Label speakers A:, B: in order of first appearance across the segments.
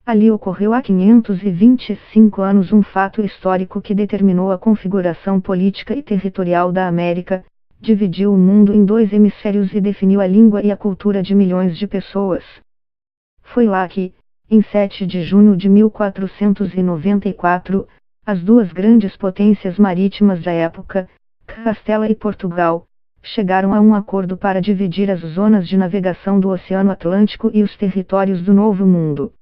A: Ali ocorreu há 525 anos um fato histórico que determinou a configuração política e territorial da América, dividiu o mundo em dois hemisférios e definiu a língua e a cultura de milhões de pessoas. Foi lá que, em 7 de junho de 1494, as duas grandes potências marítimas da época, Castela e Portugal, chegaram a um acordo para dividir as zonas de navegação do Oceano Atlântico e os territórios do Novo Mundo.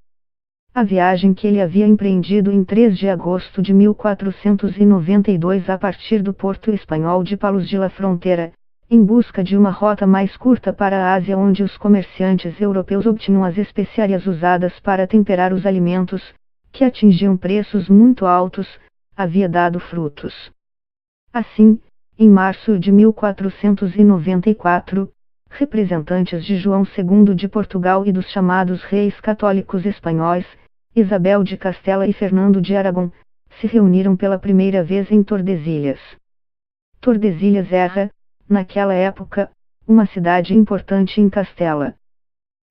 A: A viagem que ele havia empreendido em 3 de agosto de 1492 a partir do porto espanhol de Palos de la Frontera, em busca de uma rota mais curta para a Ásia onde os comerciantes europeus obtinham as especiarias usadas para temperar os alimentos, que atingiam preços muito altos, havia dado frutos. Assim, em março de 1494, representantes de João II de Portugal e dos chamados reis católicos espanhóis, Isabel de Castela e Fernando de Aragão, se reuniram pela primeira vez em Tordesilhas. Tordesilhas era, naquela época, uma cidade importante em Castela.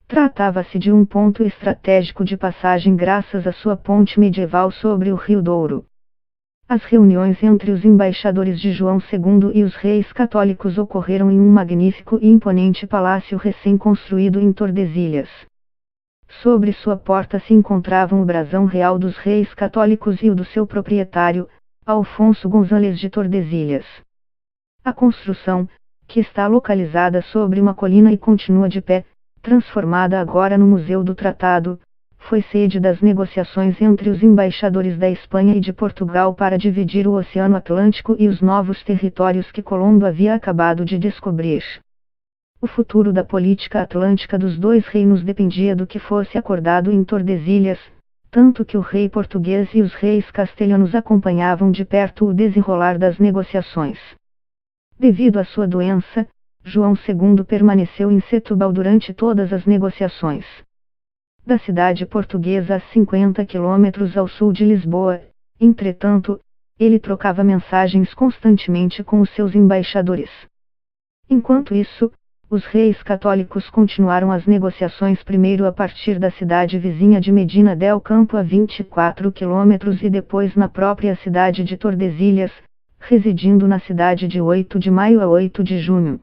A: Tratava-se de um ponto estratégico de passagem graças à sua ponte medieval sobre o Rio Douro. As reuniões entre os embaixadores de João II e os reis católicos ocorreram em um magnífico e imponente palácio recém-construído em Tordesilhas. Sobre sua porta se encontravam o brasão real dos reis católicos e o do seu proprietário, Alfonso González de Tordesilhas. A construção, que está localizada sobre uma colina e continua de pé, transformada agora no Museu do Tratado, foi sede das negociações entre os embaixadores da Espanha e de Portugal para dividir o Oceano Atlântico e os novos territórios que Colombo havia acabado de descobrir. O futuro da política atlântica dos dois reinos dependia do que fosse acordado em Tordesilhas, tanto que o rei português e os reis castelhanos acompanhavam de perto o desenrolar das negociações. Devido à sua doença, João II permaneceu em Setúbal durante todas as negociações. Da cidade portuguesa a 50 quilômetros ao sul de Lisboa, entretanto, ele trocava mensagens constantemente com os seus embaixadores. Enquanto isso, os reis católicos continuaram as negociações primeiro a partir da cidade vizinha de Medina del Campo a 24 quilômetros e depois na própria cidade de Tordesilhas, residindo na cidade de 8 de maio a 8 de junho.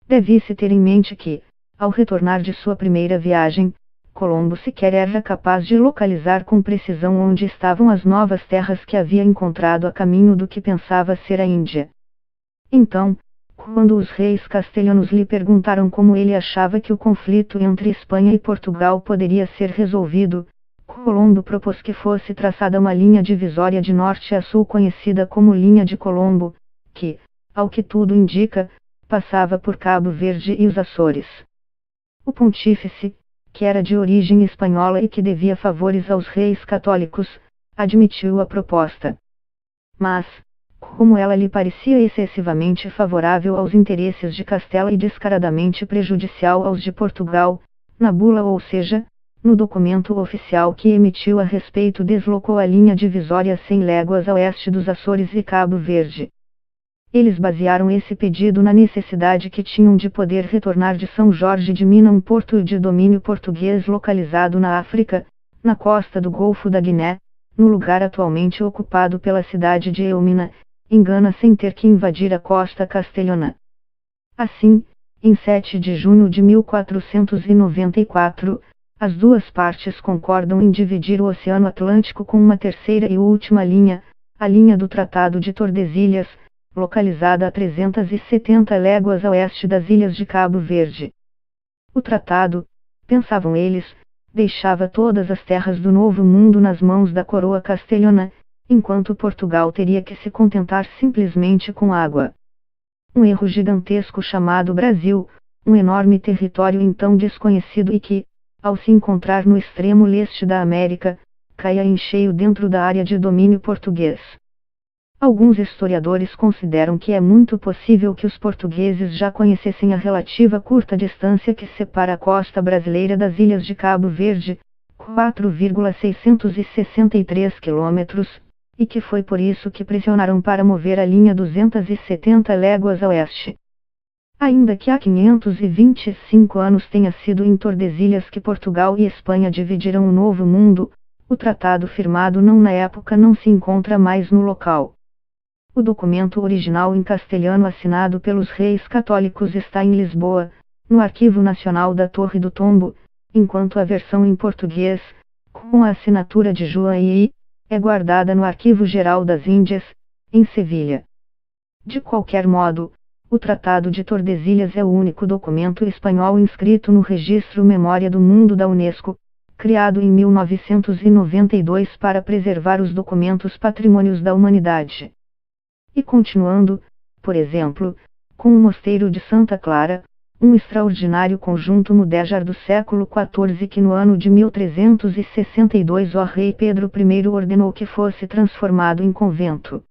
A: Deve-se ter em mente que, ao retornar de sua primeira viagem, Colombo sequer era capaz de localizar com precisão onde estavam as novas terras que havia encontrado a caminho do que pensava ser a Índia. Então, quando os reis castelhanos lhe perguntaram como ele achava que o conflito entre Espanha e Portugal poderia ser resolvido, Colombo propôs que fosse traçada uma linha divisória de norte a sul conhecida como Linha de Colombo, que, ao que tudo indica, passava por Cabo Verde e os Açores. O pontífice, que era de origem espanhola e que devia favores aos reis católicos, admitiu a proposta. Mas, como ela lhe parecia excessivamente favorável aos interesses de Castela e descaradamente prejudicial aos de Portugal, na bula ou seja, no documento oficial que emitiu a respeito deslocou a linha divisória 100 léguas a oeste dos Açores e Cabo Verde. Eles basearam esse pedido na necessidade que tinham de poder retornar de São Jorge de Mina, um porto de domínio português localizado na África, na costa do Golfo da Guiné, no lugar atualmente ocupado pela cidade de Elmina, em Gana, sem ter que invadir a costa castelhana. Assim, em 7 de junho de 1494, as duas partes concordam em dividir o Oceano Atlântico com uma terceira e última linha, a linha do Tratado de Tordesilhas, localizada a 370 léguas a oeste das ilhas de Cabo Verde. O tratado, pensavam eles, deixava todas as terras do Novo Mundo nas mãos da coroa castelhana, enquanto Portugal teria que se contentar simplesmente com água. Um erro gigantesco chamado Brasil, um enorme território então desconhecido e que, ao se encontrar no extremo leste da América, caia em cheio dentro da área de domínio português. Alguns historiadores consideram que é muito possível que os portugueses já conhecessem a relativa curta distância que separa a costa brasileira das ilhas de Cabo Verde, 4,663 quilômetros, e que foi por isso que pressionaram para mover a linha 270 léguas a oeste. Ainda que há 525 anos tenha sido em Tordesilhas que Portugal e Espanha dividiram o Novo Mundo, o tratado firmado na época não se encontra mais no local. O documento original em castelhano assinado pelos reis católicos está em Lisboa, no Arquivo Nacional da Torre do Tombo, enquanto a versão em português, com a assinatura de João I, é guardada no Arquivo Geral das Índias, em Sevilha. De qualquer modo, o Tratado de Tordesilhas é o único documento espanhol inscrito no Registro Memória do Mundo da Unesco, criado em 1992 para preservar os documentos patrimônios da humanidade. E continuando, por exemplo, com o Mosteiro de Santa Clara, um extraordinário conjunto mudéjar do século XIV que no ano de 1362 o rei Pedro I ordenou que fosse transformado em convento.